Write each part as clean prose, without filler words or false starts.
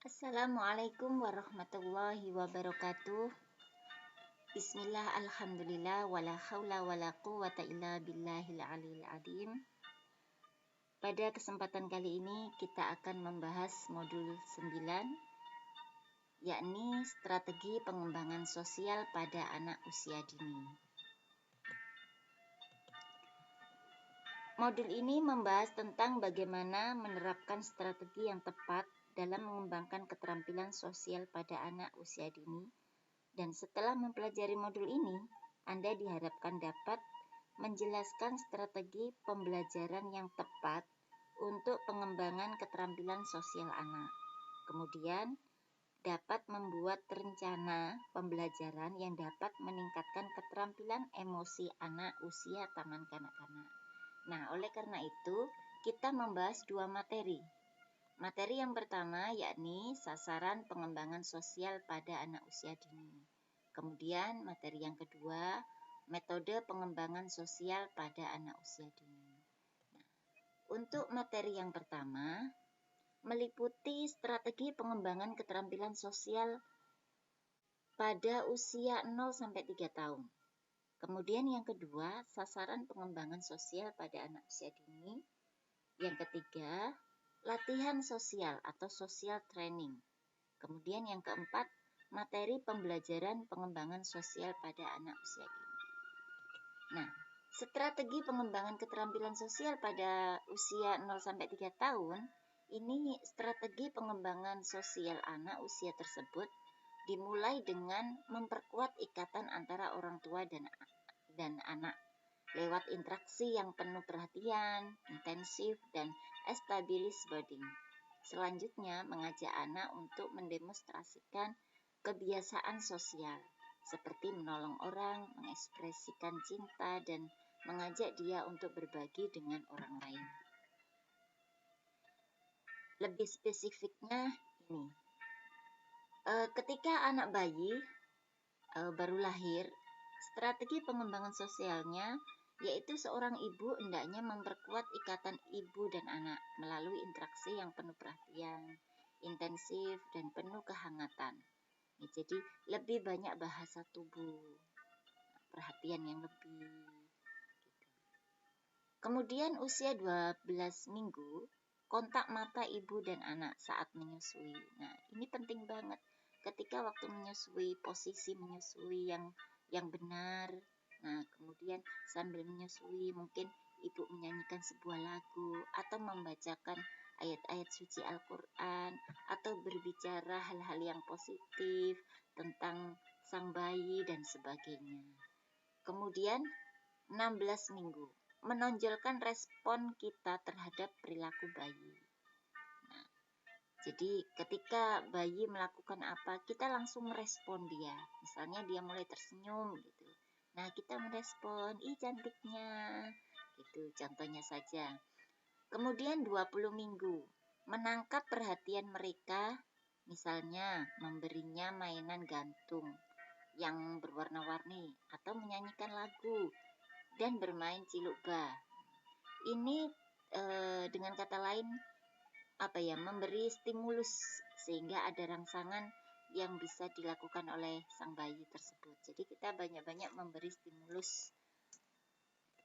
Assalamualaikum warahmatullahi wabarakatuh. Bismillah, alhamdulillah, wala haula wala quwata illa billahil aliyil azim. Pada kesempatan kali ini kita akan membahas modul 9, yakni strategi pengembangan sosial pada anak usia dini. Modul ini membahas tentang bagaimana menerapkan strategi yang tepat dalam mengembangkan keterampilan sosial pada anak usia dini. Dan setelah mempelajari modul ini, Anda diharapkan dapat menjelaskan strategi pembelajaran yang tepat untuk pengembangan keterampilan sosial anak. Kemudian, dapat membuat rencana pembelajaran yang dapat meningkatkan keterampilan emosi anak usia taman kanak-kanak. Nah, oleh karena itu, kita membahas dua materi. Materi yang pertama yakni sasaran pengembangan sosial pada anak usia dini. Kemudian materi yang kedua, metode pengembangan sosial pada anak usia dini. Nah, untuk materi yang pertama, meliputi strategi pengembangan keterampilan sosial pada usia 0-3 tahun. Kemudian yang kedua, sasaran pengembangan sosial pada anak usia dini. Yang ketiga, latihan sosial atau social training. Kemudian yang keempat, materi pembelajaran pengembangan sosial pada anak usia dini. Nah, strategi pengembangan keterampilan sosial pada usia 0-3 tahun, ini strategi pengembangan sosial anak usia tersebut dimulai dengan memperkuat ikatan antara orang tua dan anak lewat interaksi yang penuh perhatian, intensif, dan established bonding. Selanjutnya, mengajak anak untuk mendemonstrasikan kebiasaan sosial, seperti menolong orang, mengekspresikan cinta, dan mengajak dia untuk berbagi dengan orang lain. Lebih spesifiknya ini, ketika anak bayi baru lahir, strategi pengembangan sosialnya yaitu seorang ibu hendaknya memperkuat ikatan ibu dan anak melalui interaksi yang penuh perhatian, intensif, dan penuh kehangatan. Jadi lebih banyak bahasa tubuh, perhatian yang lebih. Kemudian usia 12 minggu, kontak mata ibu dan anak saat menyusui. Nah, ini penting banget. Ketika waktu menyusui, posisi menyusui yang benar. Nah, kemudian sambil menyusui mungkin ibu menyanyikan sebuah lagu atau membacakan ayat-ayat suci Al-Quran atau berbicara hal-hal yang positif tentang sang bayi dan sebagainya. Kemudian 16 minggu, menonjolkan respon kita terhadap perilaku bayi. Nah, jadi ketika bayi melakukan apa, kita langsung merespon dia. Misalnya dia mulai tersenyum gitu. Nah, kita merespon, ih cantiknya, gitu contohnya saja. Kemudian 20 minggu, menangkap perhatian mereka, misalnya memberinya mainan gantung yang berwarna-warni atau menyanyikan lagu dan bermain ciluk-ba. Ini dengan kata lain memberi stimulus sehingga ada rangsangan yang bisa dilakukan oleh sang bayi tersebut. Jadi kita banyak-banyak memberi stimulus.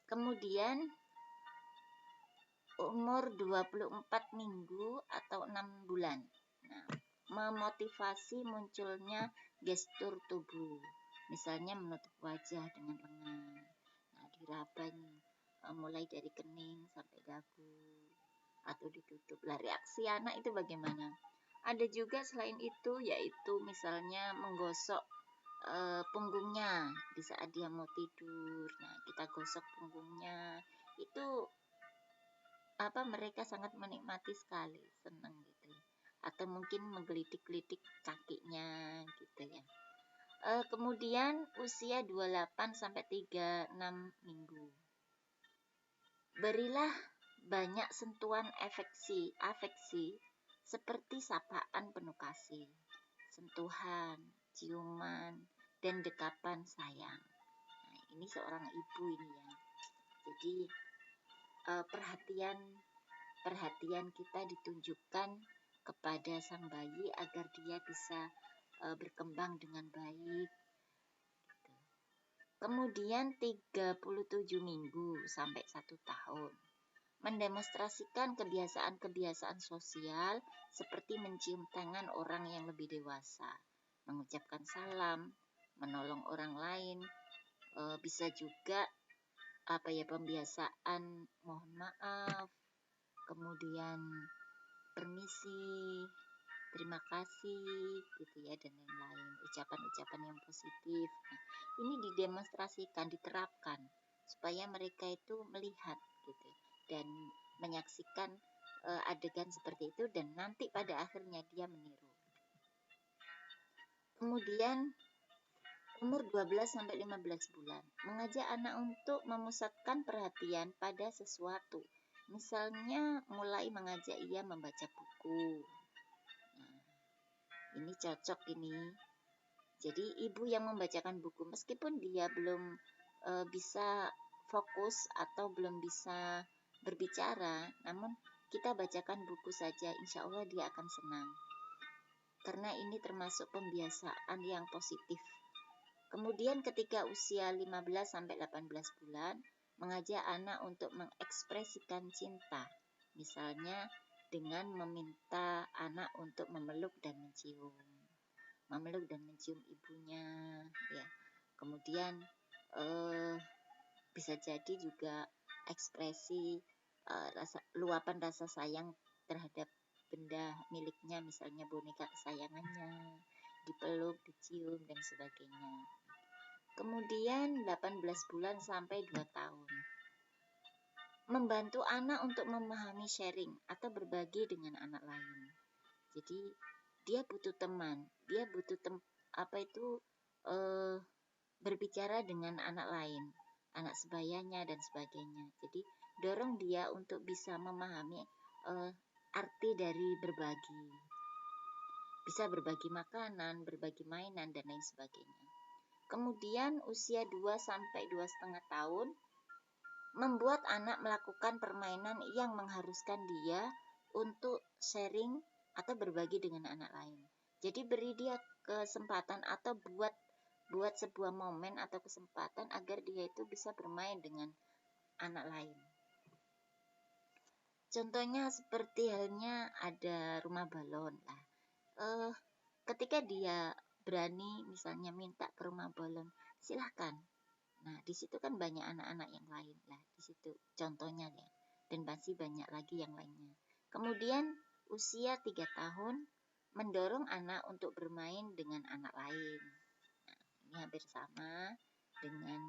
Kemudian umur 24 minggu atau 6 bulan. Nah, memotivasi munculnya gestur tubuh. Misalnya menutup wajah dengan lengan. Nah, diraba mulai dari kening sampai dagu atau ditutup. Lah, reaksi anak itu bagaimana? Ada juga selain itu, yaitu misalnya menggosok punggungnya di saat dia mau tidur. Nah, kita gosok punggungnya. Itu mereka sangat menikmati sekali, senang gitu. Atau mungkin menggelitik-gelitik kakinya gitu ya. Kemudian usia 28-36 minggu. Berilah banyak sentuhan afeksi seperti sapaan penuh kasih, sentuhan, ciuman, dan dekapan sayang. Nah, ini seorang ibu ini ya. Jadi perhatian kita ditunjukkan kepada sang bayi agar dia bisa berkembang dengan baik. Kemudian 37 minggu sampai 1 tahun. Mendemonstrasikan kebiasaan-kebiasaan sosial seperti mencium tangan orang yang lebih dewasa, mengucapkan salam, menolong orang lain, bisa juga pembiasaan mohon maaf, kemudian permisi, terima kasih gitu ya, dan lain-lain, ucapan-ucapan yang positif. Nah, ini didemonstrasikan, diterapkan supaya mereka itu melihat gitu dan menyaksikan adegan seperti itu, dan nanti pada akhirnya dia meniru. Kemudian umur 12-15 bulan, mengajak anak untuk memusatkan perhatian pada sesuatu. Misalnya mulai mengajak ia membaca buku. Nah, ini cocok ini. Jadi ibu yang membacakan buku, meskipun dia belum bisa fokus atau belum bisa berbicara, namun kita bacakan buku saja, insya Allah dia akan senang. Karena ini termasuk pembiasaan yang positif. Kemudian ketika usia 15-18 bulan, mengajak anak untuk mengekspresikan cinta. Misalnya dengan meminta anak untuk memeluk dan mencium ibunya, ya. Kemudian bisa jadi juga ekspresi luapan rasa sayang terhadap benda miliknya, misalnya boneka kesayangannya, dipeluk, dicium, dan sebagainya. Kemudian 18 bulan sampai 2 tahun. Membantu anak untuk memahami sharing atau berbagi dengan anak lain. Jadi dia butuh teman, dia butuh berbicara dengan anak lain, anak sebayanya dan sebagainya. Jadi dorong dia untuk bisa memahami arti dari berbagi. Bisa berbagi makanan, berbagi mainan, dan lain sebagainya. Kemudian usia 2-2,5 tahun, membuat anak melakukan permainan yang mengharuskan dia untuk sharing atau berbagi dengan anak lain. Jadi beri dia kesempatan atau buat sebuah momen atau kesempatan agar dia itu bisa bermain dengan anak lain. Contohnya seperti halnya ada rumah balon lah. Ketika dia berani misalnya minta ke rumah balon, silahkan. Nah, di situ kan banyak anak-anak yang lain lah, di situ contohnya ya. Dan masih banyak lagi yang lainnya. Kemudian usia 3 tahun, mendorong anak untuk bermain dengan anak lain. Nah, ini hampir sama dengan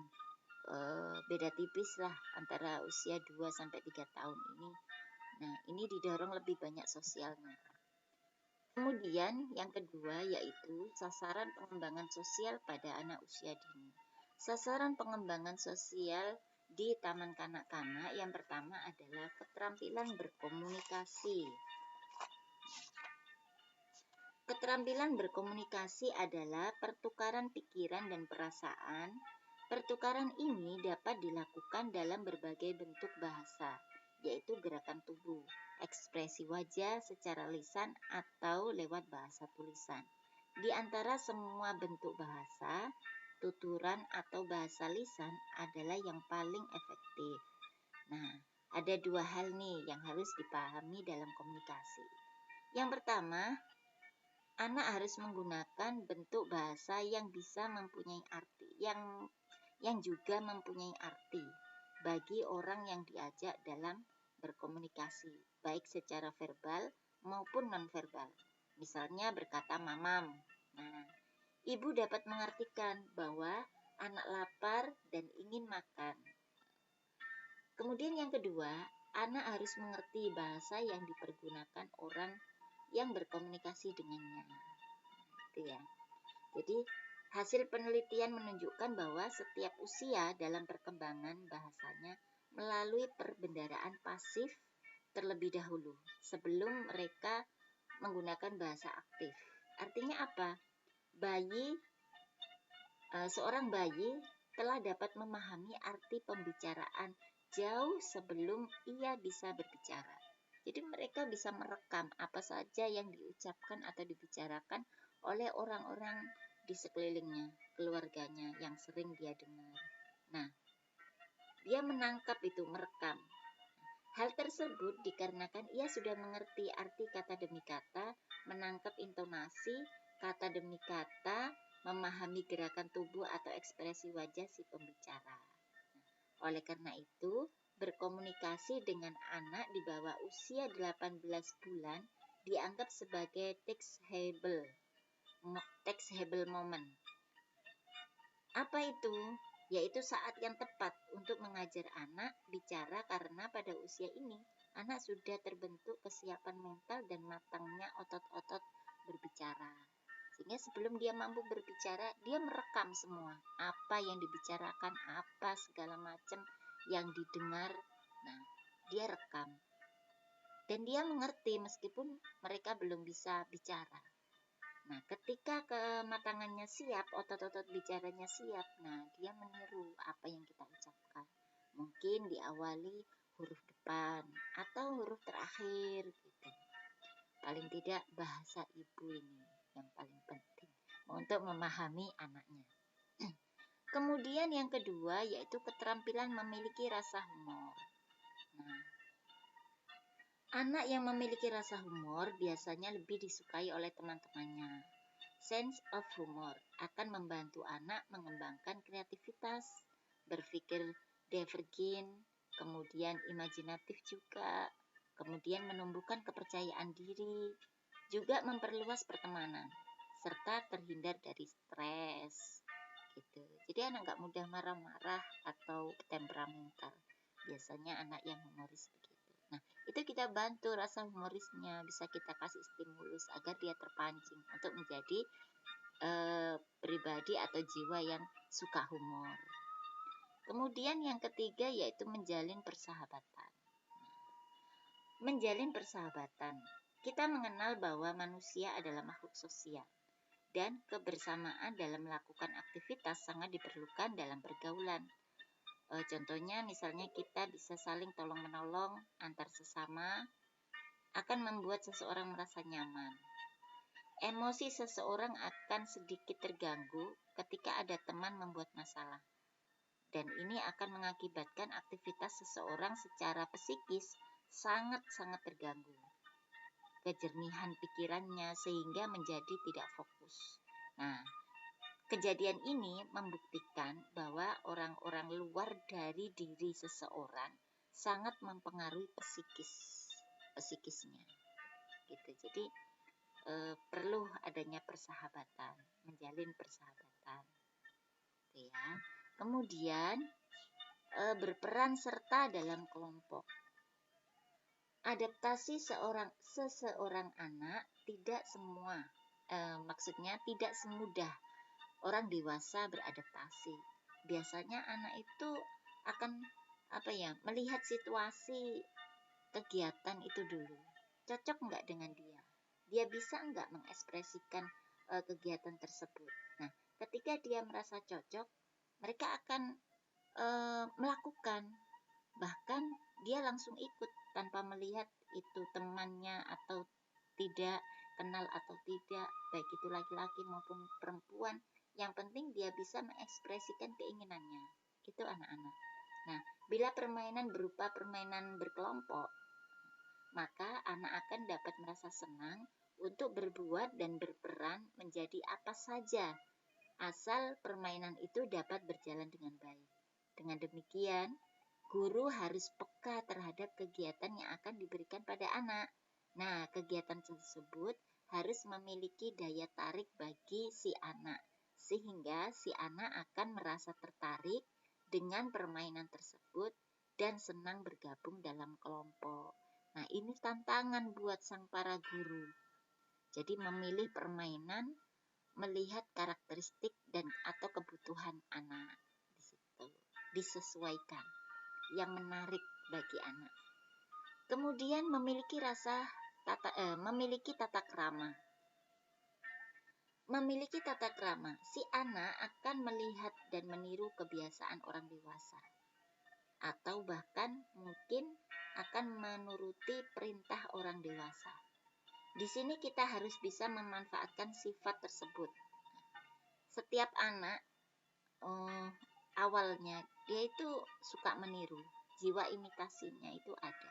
beda tipis lah antara usia 2-3 tahun ini. Nah, ini didorong lebih banyak sosialnya. Kemudian yang kedua yaitu sasaran pengembangan sosial pada anak usia dini. Sasaran pengembangan sosial di taman kanak-kanak yang pertama adalah keterampilan berkomunikasi. Keterampilan berkomunikasi adalah pertukaran pikiran dan perasaan. Pertukaran ini dapat dilakukan dalam berbagai bentuk bahasa, yaitu gerakan tubuh, ekspresi wajah secara lisan atau lewat bahasa tulisan. Di antara semua bentuk bahasa, tuturan atau bahasa lisan adalah yang paling efektif. Nah, ada 2 hal nih yang harus dipahami dalam komunikasi. Yang pertama, anak harus menggunakan bentuk bahasa yang bisa mempunyai arti, yang juga mempunyai arti bagi orang yang diajak dalam berkomunikasi, baik secara verbal maupun nonverbal. Misalnya berkata mamam. Nah, ibu dapat mengartikan bahwa anak lapar dan ingin makan. Kemudian yang kedua, anak harus mengerti bahasa yang dipergunakan orang yang berkomunikasi dengannya. Itu ya. Jadi hasil penelitian menunjukkan bahwa setiap usia dalam perkembangan bahasanya melalui perbendaharaan pasif terlebih dahulu sebelum mereka menggunakan bahasa aktif. Artinya apa? Seorang bayi telah dapat memahami arti pembicaraan jauh sebelum ia bisa berbicara. Jadi mereka bisa merekam apa saja yang diucapkan atau dibicarakan oleh orang-orang di sekelilingnya, keluarganya yang sering dia dengar. Nah, dia menangkap itu, merekam. Hal tersebut dikarenakan ia sudah mengerti arti kata demi kata, menangkap intonasi, kata demi kata, memahami gerakan tubuh atau ekspresi wajah si pembicara. Oleh karena itu, berkomunikasi dengan anak di bawah usia 18 bulan dianggap sebagai teachable moment. Apa itu? Yaitu saat yang tepat untuk mengajar anak bicara karena pada usia ini anak sudah terbentuk kesiapan mental dan matangnya otot-otot berbicara. Sehingga sebelum dia mampu berbicara, dia merekam semua apa yang dibicarakan, apa segala macam yang didengar. Nah, dia rekam. Dan dia mengerti meskipun mereka belum bisa bicara. Nah, ketika kematangannya siap, otot-otot bicaranya siap, nah dia meniru apa yang kita ucapkan. Mungkin diawali huruf depan atau huruf terakhir gitu. Paling tidak bahasa ibu ini yang paling penting untuk memahami anaknya. Kemudian yang kedua yaitu keterampilan memiliki rasa humor. Nah, anak yang memiliki rasa humor biasanya lebih disukai oleh teman-temannya. Sense of humor akan membantu anak mengembangkan kreativitas, berpikir divergen, kemudian imajinatif juga, kemudian menumbuhkan kepercayaan diri, juga memperluas pertemanan, serta terhindar dari stres. Gitu. Jadi anak nggak mudah marah-marah atau temperamental. Biasanya anak yang humoris begitu. Nah, itu kita bantu rasa humorisnya, bisa kita kasih stimulus agar dia terpancing untuk menjadi pribadi atau jiwa yang suka humor. Kemudian yang ketiga yaitu menjalin persahabatan. Menjalin persahabatan. Kita mengenal bahwa manusia adalah makhluk sosial dan kebersamaan dalam melakukan aktivitas sangat diperlukan dalam pergaulan. Contohnya misalnya kita bisa saling tolong-menolong antar sesama akan membuat seseorang merasa nyaman. Emosi seseorang akan sedikit terganggu ketika ada teman membuat masalah. Dan ini akan mengakibatkan aktivitas seseorang secara psikis sangat-sangat terganggu. Kejernihan pikirannya sehingga menjadi tidak fokus. Nah, kejadian ini membuktikan bahwa orang-orang luar dari diri seseorang sangat mempengaruhi psikisnya. Gitu. Jadi perlu adanya persahabatan, menjalin persahabatan. Gitu ya. Kemudian berperan serta dalam kelompok. Adaptasi seseorang anak tidak semua, maksudnya tidak semudah orang dewasa beradaptasi. Biasanya anak itu akan melihat situasi kegiatan itu dulu. Cocok nggak dengan dia? Dia bisa nggak mengekspresikan kegiatan tersebut. Nah, ketika dia merasa cocok, mereka akan melakukan. Bahkan dia langsung ikut tanpa melihat itu temannya atau tidak, kenal atau tidak, baik itu laki-laki maupun perempuan. Yang penting dia bisa mengekspresikan keinginannya. Itu anak-anak. Nah, bila permainan berupa permainan berkelompok, maka anak akan dapat merasa senang untuk berbuat dan berperan menjadi apa saja, asal permainan itu dapat berjalan dengan baik. Dengan demikian, guru harus peka terhadap kegiatan yang akan diberikan pada anak. Nah, kegiatan tersebut harus memiliki daya tarik bagi si anak, sehingga si anak akan merasa tertarik dengan permainan tersebut dan senang bergabung dalam kelompok. Nah, ini tantangan buat sang para guru. Jadi memilih permainan, melihat karakteristik dan atau kebutuhan anak di situ, disesuaikan yang menarik bagi anak. Kemudian memiliki tata krama. Memiliki tata krama, si anak akan melihat dan meniru kebiasaan orang dewasa. Atau bahkan mungkin akan menuruti perintah orang dewasa. Di sini kita harus bisa memanfaatkan sifat tersebut. Setiap anak awalnya dia itu suka meniru, jiwa imitasinya itu ada,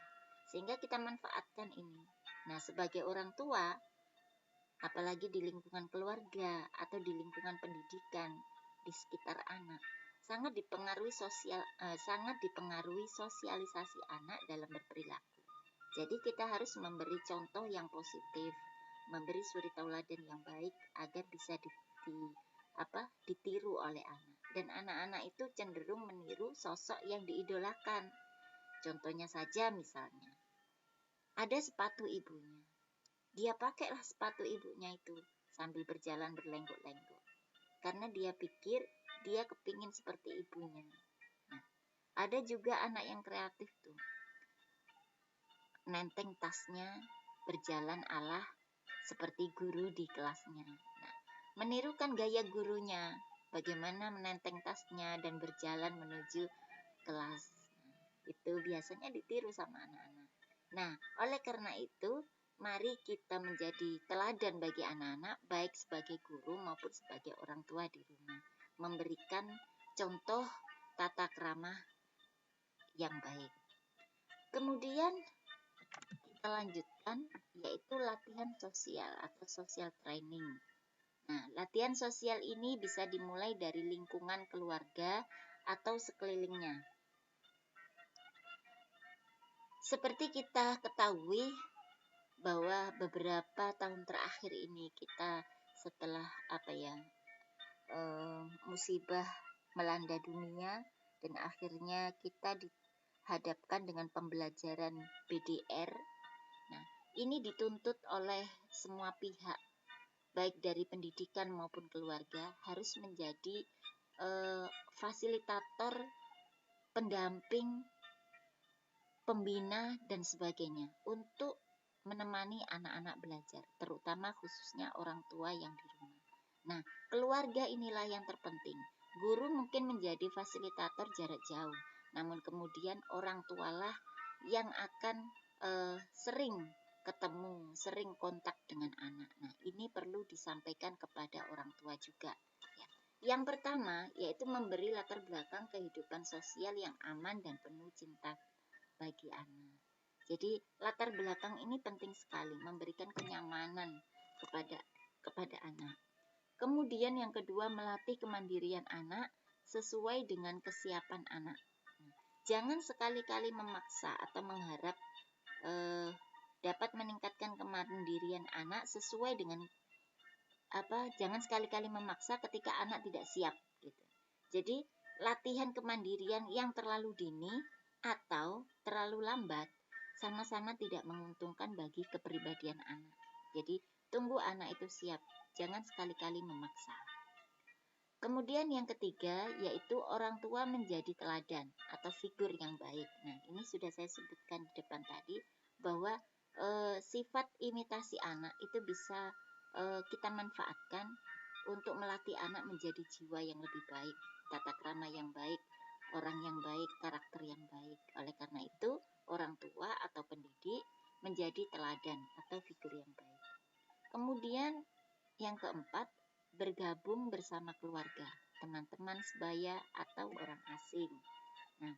sehingga kita manfaatkan ini. Nah, sebagai orang tua, apalagi di lingkungan keluarga atau di lingkungan pendidikan di sekitar anak, sangat dipengaruhi sosialisasi anak dalam berperilaku. Jadi kita harus memberi contoh yang positif, memberi suri tauladan yang baik agar bisa ditiru oleh anak. Dan anak-anak itu cenderung meniru sosok yang diidolakan. Contohnya saja misalnya, ada sepatu ibunya. Dia pakailah sepatu ibunya itu sambil berjalan berlenggok-lenggok. Karena dia pikir dia kepingin seperti ibunya. Nah, ada juga anak yang kreatif tuh. Nenteng tasnya, berjalan ala seperti guru di kelasnya. Nah, menirukan gaya gurunya, bagaimana menenteng tasnya dan berjalan menuju kelas. Nah, itu biasanya ditiru sama anak-anak. Nah, oleh karena itu, mari kita menjadi teladan bagi anak-anak, baik sebagai guru maupun sebagai orang tua di rumah. Memberikan contoh tata krama yang baik. Kemudian kita lanjutkan, yaitu latihan sosial atau social training. Nah, latihan sosial ini bisa dimulai dari lingkungan keluarga atau sekelilingnya. Seperti kita ketahui bahwa beberapa tahun terakhir ini kita setelah musibah melanda dunia dan akhirnya kita dihadapkan dengan pembelajaran BDR. Nah, ini dituntut oleh semua pihak, baik dari pendidikan maupun keluarga, harus menjadi fasilitator, pendamping, pembina, dan sebagainya untuk menemani anak-anak belajar, terutama khususnya orang tua yang di rumah. Nah, keluarga inilah yang terpenting. Guru mungkin menjadi fasilitator jarak jauh, namun kemudian orang tualah yang akan sering ketemu, sering kontak dengan anak. Nah, ini perlu disampaikan kepada orang tua juga. Ya. Yang pertama, yaitu memberi latar belakang kehidupan sosial yang aman dan penuh cinta bagi anak. Jadi, latar belakang ini penting sekali, memberikan kenyamanan kepada anak. Kemudian yang kedua, melatih kemandirian anak sesuai dengan kesiapan anak. Jangan sekali-kali memaksa atau mengharap dapat meningkatkan kemandirian anak sesuai dengan jangan sekali-kali memaksa ketika anak tidak siap gitu. Jadi latihan kemandirian yang terlalu dini atau terlalu lambat sama-sama tidak menguntungkan bagi kepribadian anak. Jadi tunggu anak itu siap, jangan sekali-kali memaksa. Kemudian yang ketiga, yaitu orang tua menjadi teladan atau figur yang baik. Nah, ini sudah saya sebutkan di depan tadi, bahwa sifat imitasi anak itu bisa kita manfaatkan untuk melatih anak menjadi jiwa yang lebih baik, tata krama yang baik, orang yang baik, karakter yang baik. Oleh karena itu, orang tua atau pendidik menjadi teladan atau figur yang baik. Kemudian yang keempat, bergabung bersama keluarga, teman-teman sebaya atau orang asing. Nah,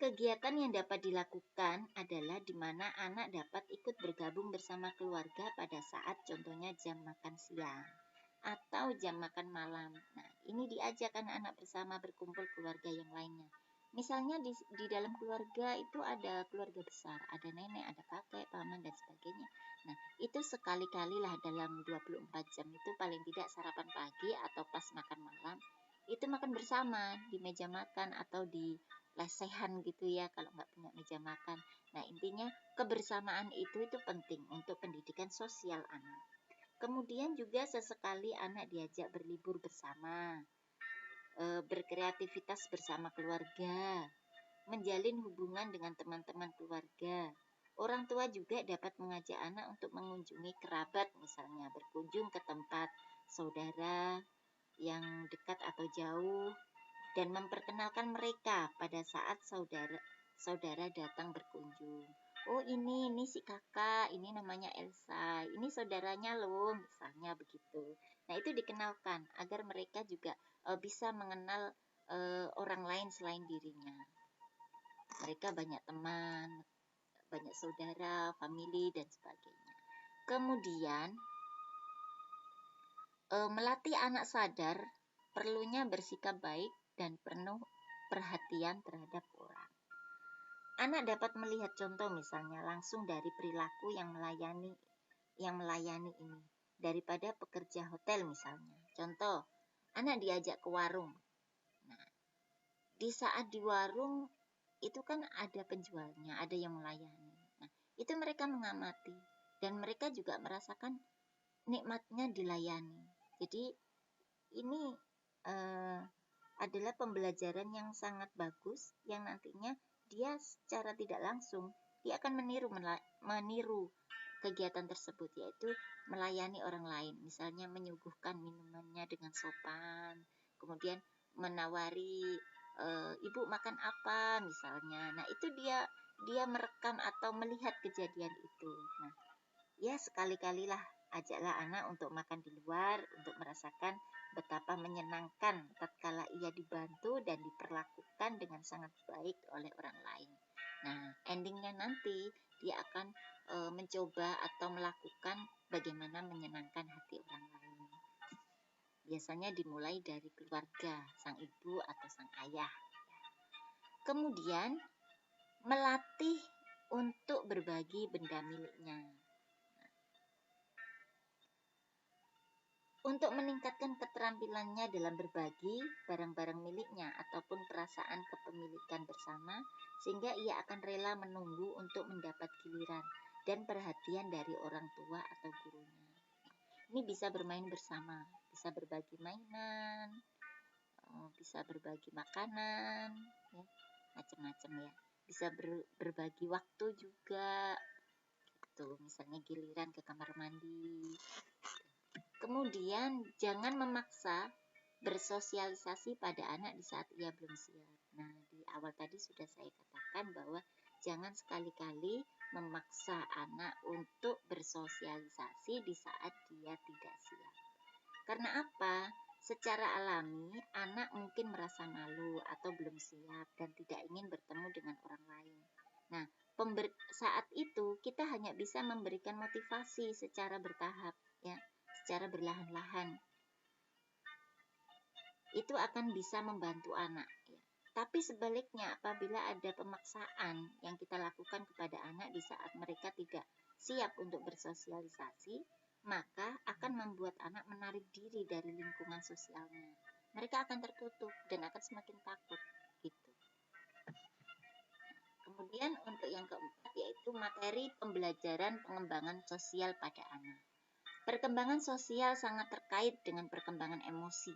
kegiatan yang dapat dilakukan adalah di mana anak dapat ikut bergabung bersama keluarga pada saat contohnya jam makan siang atau jam makan malam. Nah, ini diajak anak-anak bersama berkumpul keluarga yang lainnya. Misalnya di dalam keluarga itu ada keluarga besar, ada nenek, ada kakek, paman, dan sebagainya. Nah, itu sekali-kalilah dalam 24 jam itu paling tidak sarapan pagi atau pas makan malam, itu makan bersama di meja makan atau di lesehan gitu ya kalau nggak punya meja makan. Nah, intinya kebersamaan itu penting untuk pendidikan sosial anak. Kemudian juga sesekali anak diajak berlibur bersama, berkreativitas bersama keluarga, menjalin hubungan dengan teman-teman keluarga. Orang tua juga dapat mengajak anak untuk mengunjungi kerabat, misalnya berkunjung ke tempat saudara yang dekat atau jauh, dan memperkenalkan mereka pada saat saudara datang berkunjung. Oh ini si kakak, ini namanya Elsa, ini saudaranya loh, misalnya begitu. Nah itu dikenalkan agar mereka juga bisa mengenal orang lain selain dirinya. Mereka banyak teman, banyak saudara, famili, dan sebagainya. Kemudian melatih anak sadar perlunya bersikap baik dan penuh perhatian terhadap orang. Anak dapat melihat contoh misalnya langsung dari perilaku yang melayani ini daripada pekerja hotel misalnya. Contoh, anak diajak ke warung. Nah, di saat di warung itu kan ada penjualnya, ada yang melayani. Nah, itu mereka mengamati dan mereka juga merasakan nikmatnya dilayani. Jadi ini adalah pembelajaran yang sangat bagus yang nantinya dia secara tidak langsung dia akan meniru kegiatan tersebut, yaitu melayani orang lain, misalnya menyuguhkan minumannya dengan sopan, kemudian menawari ibu makan apa misalnya. Nah itu dia merekam atau melihat kejadian itu. Nah ya sekali-kalilah ajaklah anak untuk makan di luar untuk merasakan betapa menyenangkan tatkala ia dibantu dan diperlakukan dengan sangat baik oleh orang lain. Nah, endingnya nanti dia akan mencoba atau melakukan bagaimana menyenangkan hati orang lain. Biasanya dimulai dari keluarga, sang ibu atau sang ayah. Kemudian melatih untuk berbagi benda miliknya. Untuk meningkatkan keterampilannya dalam berbagi barang-barang miliknya ataupun perasaan kepemilikan bersama, sehingga ia akan rela menunggu untuk mendapat giliran dan perhatian dari orang tua atau gurunya. Ini bisa bermain bersama, bisa berbagi mainan, bisa berbagi makanan, ya, macam-macam ya. Bisa berbagi waktu juga, gitu. Misalnya giliran ke kamar mandi. Kemudian jangan memaksa bersosialisasi pada anak di saat ia belum siap. Nah, di awal tadi sudah saya katakan bahwa jangan sekali-kali memaksa anak untuk bersosialisasi di saat dia tidak siap. Karena apa? Secara alami, anak mungkin merasa malu atau belum siap dan tidak ingin bertemu dengan orang lain. Nah, saat itu kita hanya bisa memberikan motivasi secara bertahap, ya. Secara berlahan-lahan. Itu akan bisa membantu anak. Ya. Tapi sebaliknya apabila ada pemaksaan yang kita lakukan kepada anak di saat mereka tidak siap untuk bersosialisasi, maka akan membuat anak menarik diri dari lingkungan sosialnya. Mereka akan tertutup dan akan semakin takut. Gitu. Kemudian untuk yang keempat yaitu materi pembelajaran pengembangan sosial pada anak. Perkembangan sosial sangat terkait dengan perkembangan emosi.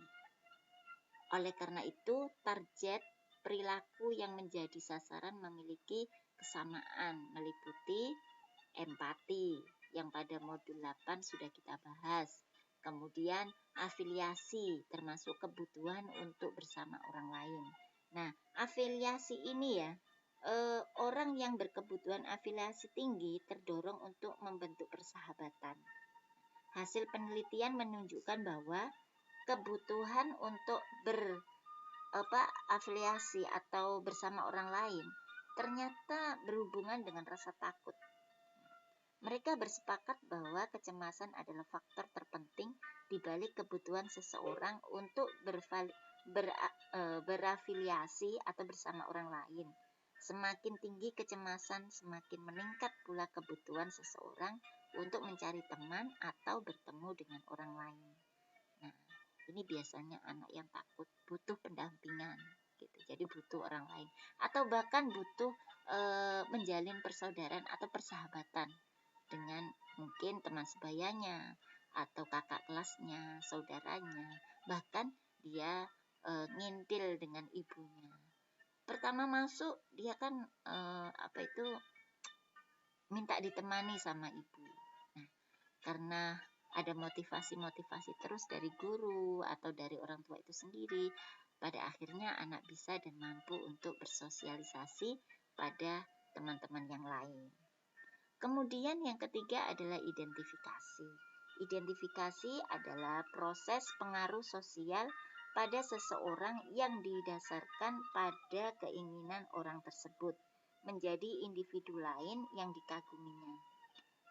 Oleh karena itu, target perilaku yang menjadi sasaran memiliki kesamaan, meliputi empati, yang pada modul 8 sudah kita bahas. Kemudian afiliasi, termasuk kebutuhan untuk bersama orang lain. Nah, afiliasi ini ya, orang yang berkebutuhan afiliasi tinggi terdorong untuk membentuk persahabatan. Hasil penelitian menunjukkan bahwa kebutuhan untuk afiliasi atau bersama orang lain ternyata berhubungan dengan rasa takut. Mereka bersepakat bahwa kecemasan adalah faktor terpenting di balik kebutuhan seseorang untuk berafiliasi atau bersama orang lain. Semakin tinggi kecemasan, semakin meningkat pula kebutuhan seseorang untuk mencari teman atau bertemu dengan orang lain. Nah, ini biasanya anak yang takut butuh pendampingan, gitu. Jadi butuh orang lain, atau bahkan butuh menjalin persaudaraan atau persahabatan dengan mungkin teman sebayanya atau kakak kelasnya, saudaranya, bahkan dia ngintil dengan ibunya. Pertama masuk dia kan minta ditemani sama ibu. Nah, karena ada motivasi-motivasi terus dari guru atau dari orang tua itu sendiri, pada akhirnya anak bisa dan mampu untuk bersosialisasi pada teman-teman yang lain. Kemudian yang ketiga adalah identifikasi. Identifikasi adalah proses pengaruh sosial pada seseorang yang didasarkan pada keinginan orang tersebut menjadi individu lain yang dikaguminya.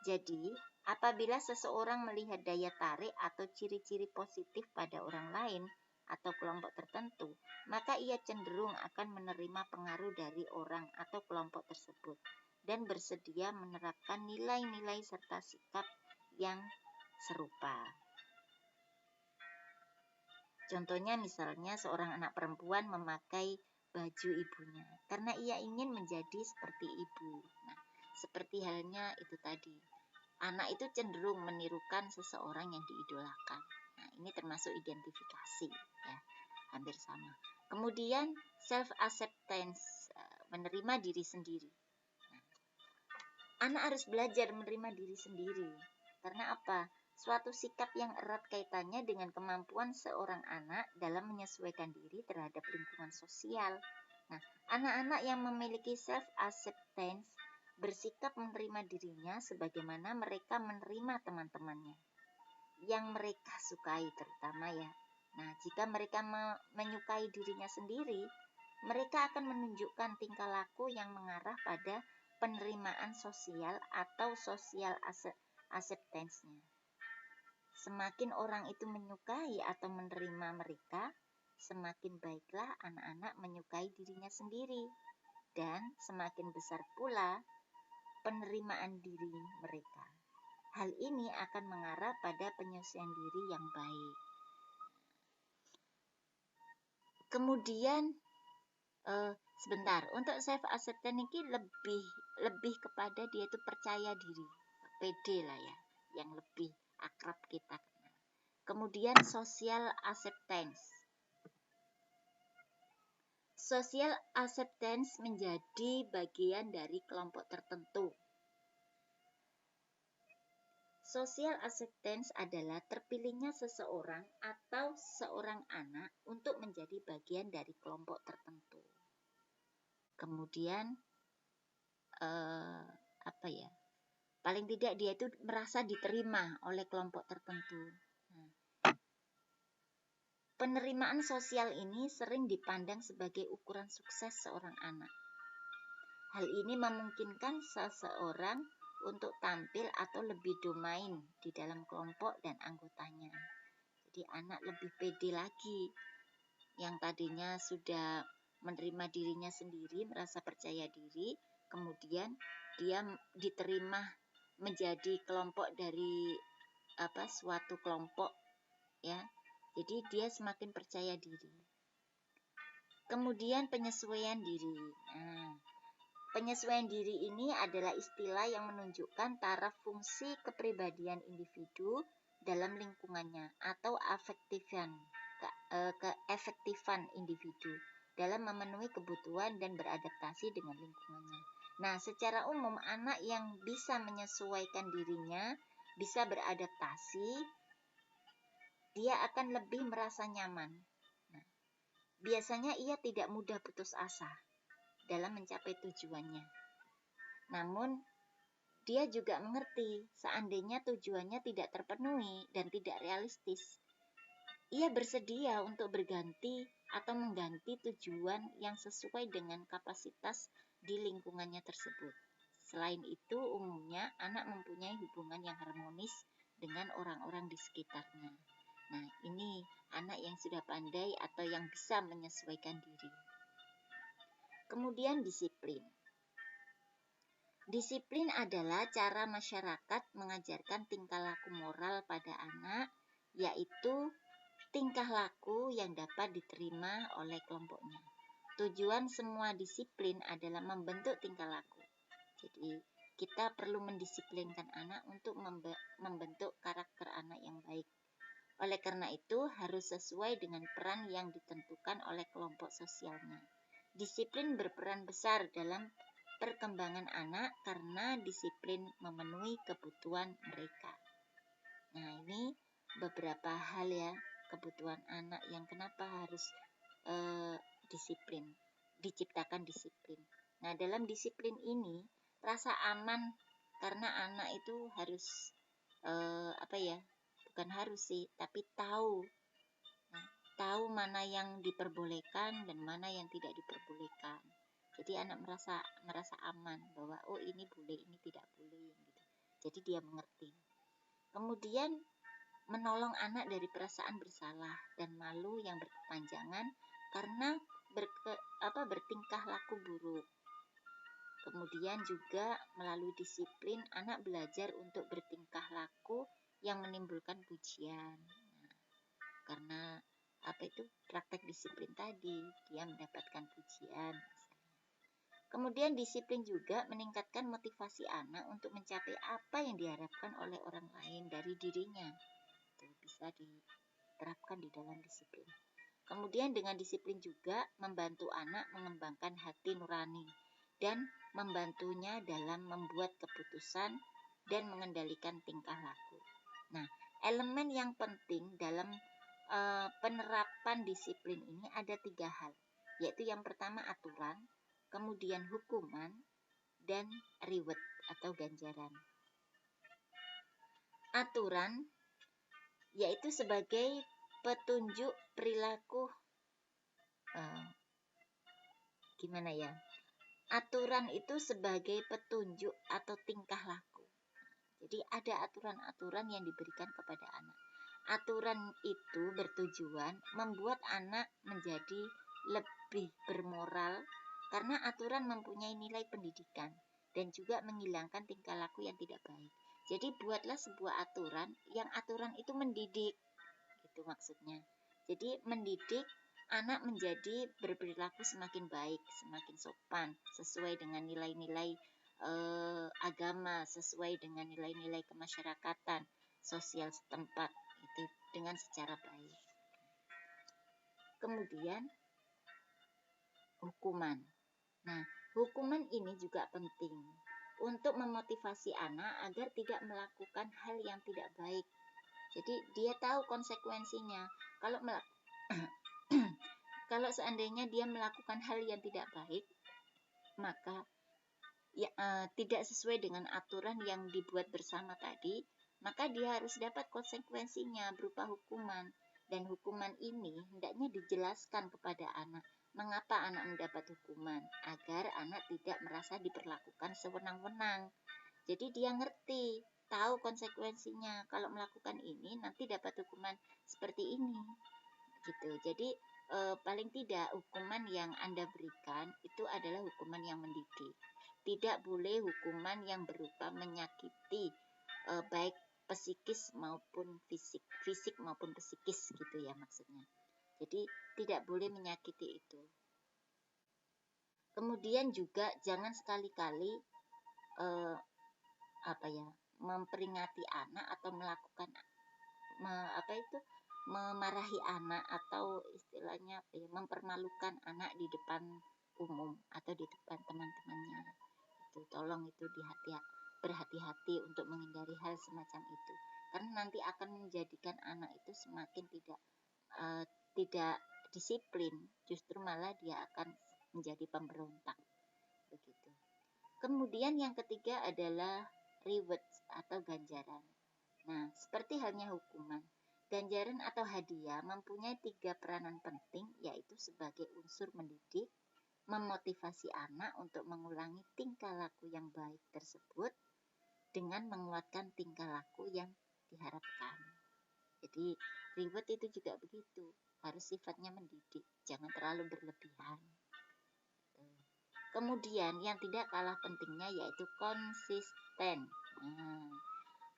Jadi, apabila seseorang melihat daya tarik atau ciri-ciri positif pada orang lain atau kelompok tertentu, maka ia cenderung akan menerima pengaruh dari orang atau kelompok tersebut dan bersedia menerapkan nilai-nilai serta sikap yang serupa. Contohnya misalnya seorang anak perempuan memakai baju ibunya karena ia ingin menjadi seperti ibu. Nah, seperti halnya itu tadi. Anak itu cenderung menirukan seseorang yang diidolakan. Nah, ini termasuk identifikasi, ya, hampir sama. Kemudian self-acceptance, menerima diri sendiri. Nah, anak harus belajar menerima diri sendiri. Karena apa? Suatu sikap yang erat kaitannya dengan kemampuan seorang anak dalam menyesuaikan diri terhadap lingkungan sosial. Nah, anak-anak yang memiliki self-acceptance bersikap menerima dirinya sebagaimana mereka menerima teman-temannya yang mereka sukai terutama, ya. Nah, jika mereka menyukai dirinya sendiri, mereka akan menunjukkan tingkah laku yang mengarah pada penerimaan sosial atau social acceptance-nya. Semakin orang itu menyukai atau menerima mereka, semakin baiklah anak-anak menyukai dirinya sendiri, dan semakin besar pula penerimaan diri mereka. Hal ini akan mengarah pada penyesuaian diri yang baik. Kemudian sebentar, untuk self acceptance ini lebih kepada dia itu percaya diri, pede lah ya, yang lebih akrab kita kenal. Kemudian social acceptance. Social acceptance menjadi bagian dari kelompok tertentu. Social acceptance adalah terpilihnya seseorang atau seorang anak untuk menjadi bagian dari kelompok tertentu. Kemudian paling tidak dia itu merasa diterima oleh kelompok tertentu. Nah, penerimaan sosial ini sering dipandang sebagai ukuran sukses seorang anak. Hal ini memungkinkan seseorang untuk tampil atau lebih domain di dalam kelompok dan anggotanya. Jadi anak lebih pede lagi. Yang tadinya sudah menerima dirinya sendiri, merasa percaya diri, kemudian dia diterima menjadi kelompok dari suatu kelompok, ya. Jadi dia semakin percaya diri. Kemudian penyesuaian diri. Nah, penyesuaian diri ini adalah istilah yang menunjukkan taraf fungsi kepribadian individu dalam lingkungannya atau keefektifan individu dalam memenuhi kebutuhan dan beradaptasi dengan lingkungannya. Nah, secara umum anak yang bisa menyesuaikan dirinya, bisa beradaptasi, dia akan lebih merasa nyaman. Nah, biasanya ia tidak mudah putus asa dalam mencapai tujuannya. Namun, dia juga mengerti seandainya tujuannya tidak terpenuhi dan tidak realistis, ia bersedia untuk berganti atau mengganti tujuan yang sesuai dengan kapasitas di lingkungannya tersebut. Selain itu, umumnya anak mempunyai hubungan yang harmonis dengan orang-orang di sekitarnya. Nah, ini anak yang sudah pandai atau yang bisa menyesuaikan diri. Kemudian disiplin. Disiplin adalah cara masyarakat mengajarkan tingkah laku moral pada anak, yaitu tingkah laku yang dapat diterima oleh kelompoknya. Tujuan semua disiplin adalah membentuk tingkah laku. Jadi, kita perlu mendisiplinkan anak untuk membentuk karakter anak yang baik. Oleh karena itu, harus sesuai dengan peran yang ditentukan oleh kelompok sosialnya. Disiplin berperan besar dalam perkembangan anak karena disiplin memenuhi kebutuhan mereka. Nah, ini beberapa hal ya, kebutuhan anak yang kenapa harus disiplin, diciptakan disiplin. Nah, dalam disiplin ini rasa aman karena anak itu harus bukan harus sih, tapi tahu. Nah, tahu mana yang diperbolehkan dan mana yang tidak diperbolehkan. Jadi anak merasa aman bahwa oh ini boleh, ini tidak boleh gitu. Jadi dia mengerti. Kemudian menolong anak dari perasaan bersalah dan malu yang berkepanjangan karena bertingkah laku buruk. Kemudian juga melalui disiplin anak belajar untuk bertingkah laku yang menimbulkan pujian. Nah, karena praktek disiplin tadi dia mendapatkan pujian. Kemudian disiplin juga meningkatkan motivasi anak untuk mencapai apa yang diharapkan oleh orang lain dari dirinya. Itu bisa diterapkan di dalam disiplin. Kemudian dengan disiplin juga membantu anak mengembangkan hati nurani dan membantunya dalam membuat keputusan dan mengendalikan tingkah laku. Nah, elemen yang penting dalam penerapan disiplin ini ada 3 hal, yaitu yang pertama aturan, kemudian hukuman, dan reward atau ganjaran. Aturan yaitu sebagai petunjuk perilaku Aturan itu sebagai petunjuk atau tingkah laku. Jadi ada aturan-aturan yang diberikan kepada anak. Aturan itu bertujuan membuat anak menjadi lebih bermoral karena aturan mempunyai nilai pendidikan dan juga menghilangkan tingkah laku yang tidak baik. Jadi buatlah sebuah aturan yang aturan itu mendidik. Itu maksudnya. Jadi mendidik anak menjadi berperilaku semakin baik, semakin sopan, sesuai dengan nilai-nilai agama, sesuai dengan nilai-nilai kemasyarakatan, sosial setempat, itu dengan secara baik. Kemudian hukuman. Nah, hukuman ini juga penting untuk memotivasi anak agar tidak melakukan hal yang tidak baik. Jadi dia tahu konsekuensinya. Kalau seandainya dia melakukan hal yang tidak baik, maka tidak sesuai dengan aturan yang dibuat bersama tadi, maka dia harus dapat konsekuensinya berupa hukuman. Dan hukuman ini hendaknya dijelaskan kepada anak. Mengapa anak mendapat hukuman? Agar anak tidak merasa diperlakukan sewenang-wenang. Jadi dia ngerti, tahu konsekuensinya. Kalau melakukan ini nanti dapat hukuman seperti ini. Gitu. Jadi paling tidak hukuman yang Anda berikan itu adalah hukuman yang mendidik. Tidak boleh hukuman yang berupa menyakiti baik psikis maupun fisik maupun psikis gitu ya maksudnya. Jadi tidak boleh menyakiti itu. Kemudian juga jangan sekali-kali memperingati anak atau melakukan memarahi anak atau istilahnya mempermalukan anak di depan umum atau di depan teman-temannya. Itu tolong itu berhati-hati untuk menghindari hal semacam itu. Karena nanti akan menjadikan anak itu semakin tidak disiplin, justru malah dia akan menjadi pemberontak. Begitu. Kemudian yang ketiga adalah reward atau ganjaran. Nah, seperti halnya hukuman, ganjaran atau hadiah mempunyai 3 peranan penting, yaitu sebagai unsur mendidik, memotivasi anak untuk mengulangi tingkah laku yang baik tersebut dengan menguatkan tingkah laku yang diharapkan. Jadi reward itu juga begitu, harus sifatnya mendidik, jangan terlalu berlebihan. Kemudian yang tidak kalah pentingnya yaitu konsisten.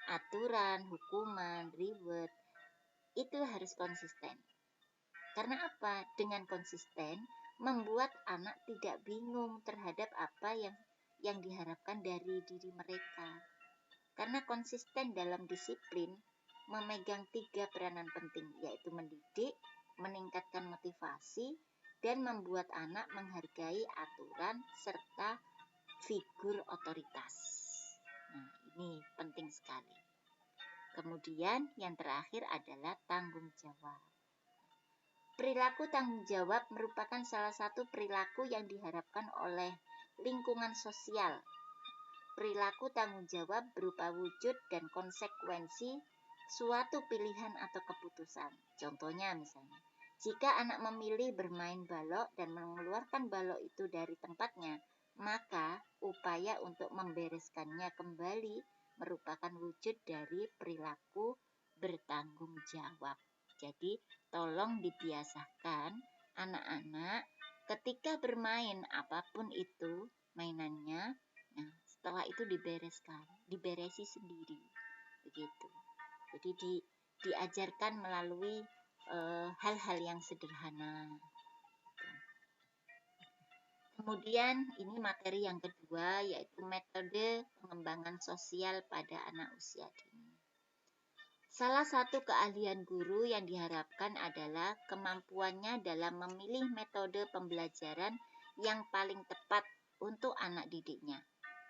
Aturan, hukuman, reward itu harus konsisten. Karena apa? Dengan konsisten membuat anak tidak bingung terhadap apa yang diharapkan dari diri mereka. Karena konsisten dalam disiplin memegang 3 peranan penting, yaitu mendidik, meningkatkan motivasi, dan membuat anak menghargai aturan serta figur otoritas. Nah, ini penting sekali. Kemudian yang terakhir adalah tanggung jawab. Perilaku tanggung jawab merupakan salah satu perilaku yang diharapkan oleh lingkungan sosial. Perilaku tanggung jawab berupa wujud dan konsekuensi suatu pilihan atau keputusan. Contohnya misalnya, jika anak memilih bermain balok dan mengeluarkan balok itu dari tempatnya, maka upaya untuk membereskannya kembali merupakan wujud dari perilaku bertanggung jawab. Jadi, tolong dibiasakan anak-anak ketika bermain apapun itu mainannya, nah setelah itu diberesi sendiri, begitu. Jadi diajarkan melalui hal-hal yang sederhana. Kemudian ini materi yang kedua, yaitu metode pengembangan sosial pada anak usia dini. Salah satu keahlian guru yang diharapkan adalah kemampuannya dalam memilih metode pembelajaran yang paling tepat untuk anak didiknya.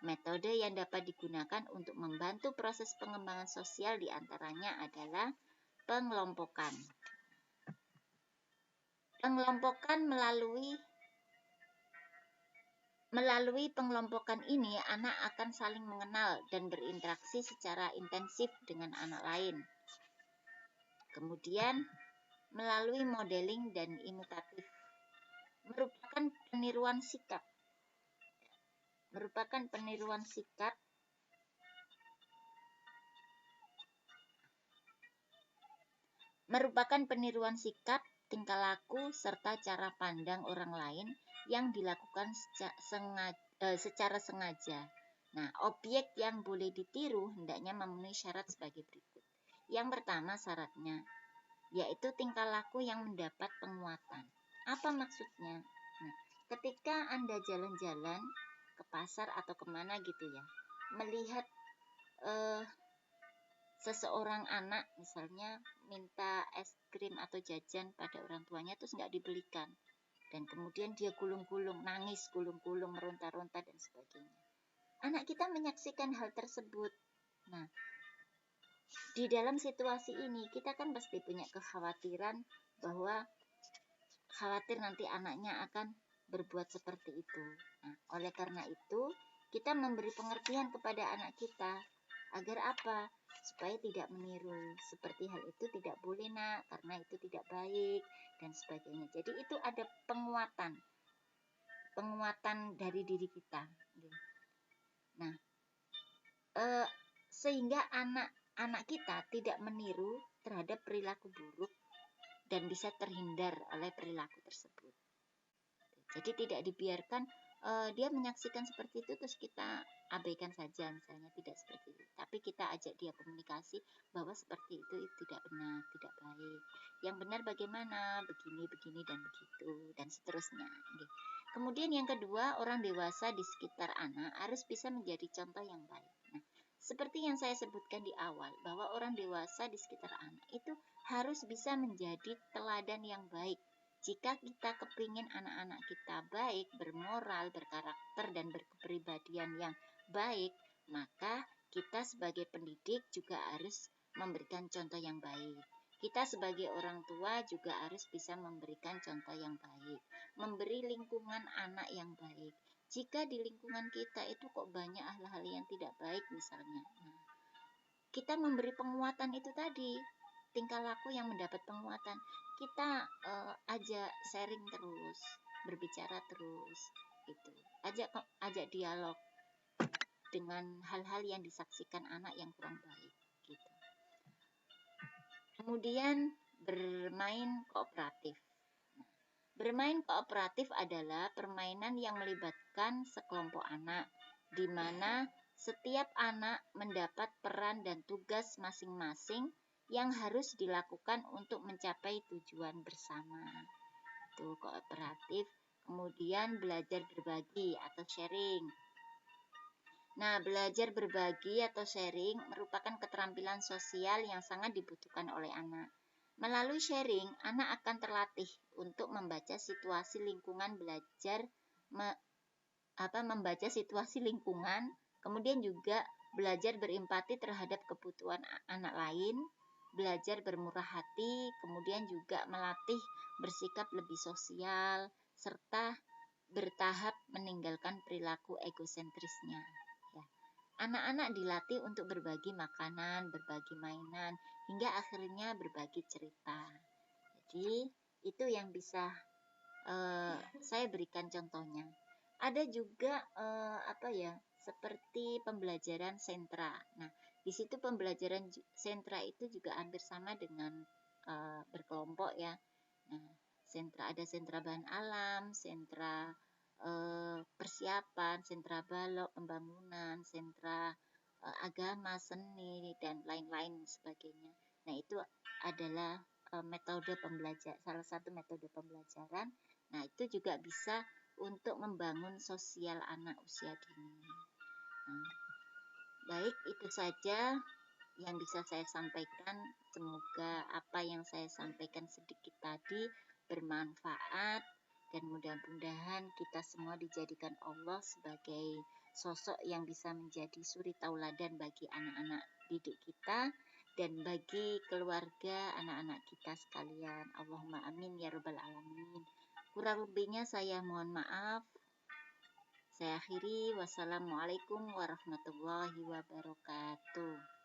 Metode yang dapat digunakan untuk membantu proses pengembangan sosial diantaranya adalah pengelompokan. Pengelompokan Melalui pengelompokan ini, anak akan saling mengenal dan berinteraksi secara intensif dengan anak lain. Kemudian, melalui modeling dan imitatif, merupakan peniruan sikap. Tingkah laku, serta cara pandang orang lain yang dilakukan secara sengaja. Nah, objek yang boleh ditiru hendaknya memenuhi syarat sebagai berikut. Yang pertama syaratnya, yaitu tingkah laku yang mendapat penguatan. Apa maksudnya? Nah, ketika Anda jalan-jalan ke pasar atau kemana gitu ya, melihat seseorang anak misalnya minta es krim atau jajan pada orang tuanya terus nggak dibelikan, dan kemudian dia gulung-gulung, nangis gulung-gulung, meronta-ronta dan sebagainya. Anak kita menyaksikan hal tersebut. Nah, di dalam situasi ini kita kan pasti punya kekhawatiran bahwa khawatir nanti anaknya akan berbuat seperti itu. Nah, oleh karena itu kita memberi pengertian kepada anak kita agar apa? Supaya tidak meniru. Seperti hal itu tidak boleh nak, karena itu tidak baik dan sebagainya. Jadi itu ada penguatan dari diri kita. Nah, sehingga anak kita tidak meniru terhadap perilaku buruk dan bisa terhindar oleh perilaku tersebut. Jadi tidak dibiarkan dia menyaksikan seperti itu terus kita abaikan saja, misalnya tidak seperti itu. Tapi kita ajak dia komunikasi bahwa seperti itu tidak benar, tidak baik. Yang benar bagaimana? Begini, begini dan begitu dan seterusnya. Kemudian yang kedua, orang dewasa di sekitar anak harus bisa menjadi contoh yang baik. Nah, seperti yang saya sebutkan di awal, bahwa orang dewasa di sekitar anak itu harus bisa menjadi teladan yang baik. Jika kita kepingin anak-anak kita baik, bermoral, berkarakter, dan berkepribadian yang baik, maka kita sebagai pendidik juga harus memberikan contoh yang baik. Kita sebagai orang tua juga harus bisa memberikan contoh yang baik, memberi lingkungan anak yang baik. Jika di lingkungan kita itu kok banyak hal-hal yang tidak baik misalnya, nah, kita memberi penguatan itu tadi, tingkah laku yang mendapat penguatan. Kita ajak sharing terus, berbicara terus, gitu. Ajak dialog dengan hal-hal yang disaksikan anak yang kurang baik, gitu. Kemudian bermain kooperatif. Bermain kooperatif adalah permainan yang melibatkan sekelompok anak, di mana setiap anak mendapat peran dan tugas masing-masing yang harus dilakukan untuk mencapai tujuan bersama. Itu kooperatif. Kemudian belajar berbagi atau sharing. Nah, belajar berbagi atau sharing merupakan keterampilan sosial yang sangat dibutuhkan oleh anak. Melalui sharing, anak akan terlatih untuk membaca situasi lingkungan, membaca situasi lingkungan, kemudian juga belajar berempati terhadap kebutuhan anak lain, belajar bermurah hati, kemudian juga melatih bersikap lebih sosial, serta bertahap meninggalkan perilaku egosentrisnya. Ya. Anak-anak dilatih untuk berbagi makanan, berbagi mainan, hingga akhirnya berbagi cerita. Jadi itu yang bisa saya berikan contohnya. Ada juga seperti pembelajaran sentra. Nah, di situ pembelajaran sentra itu juga hampir sama dengan berkelompok ya. Nah, ada sentra bahan alam, sentra persiapan, sentra balok, pembangunan, sentra agama, seni, dan lain-lain sebagainya. Nah, itu adalah metode pembelajaran, salah satu metode pembelajaran. Nah, itu juga bisa untuk membangun sosial anak usia dini. Nah, baik, itu saja yang bisa saya sampaikan. Semoga apa yang saya sampaikan sedikit tadi bermanfaat dan mudah-mudahan kita semua dijadikan Allah sebagai sosok yang bisa menjadi suri tauladan bagi anak-anak didik kita dan bagi keluarga anak-anak kita sekalian. Allahumma amin ya rabbal alamin. Kurang lebihnya saya mohon maaf. Saya akhiri. Wassalamualaikum warahmatullahi wabarakatuh.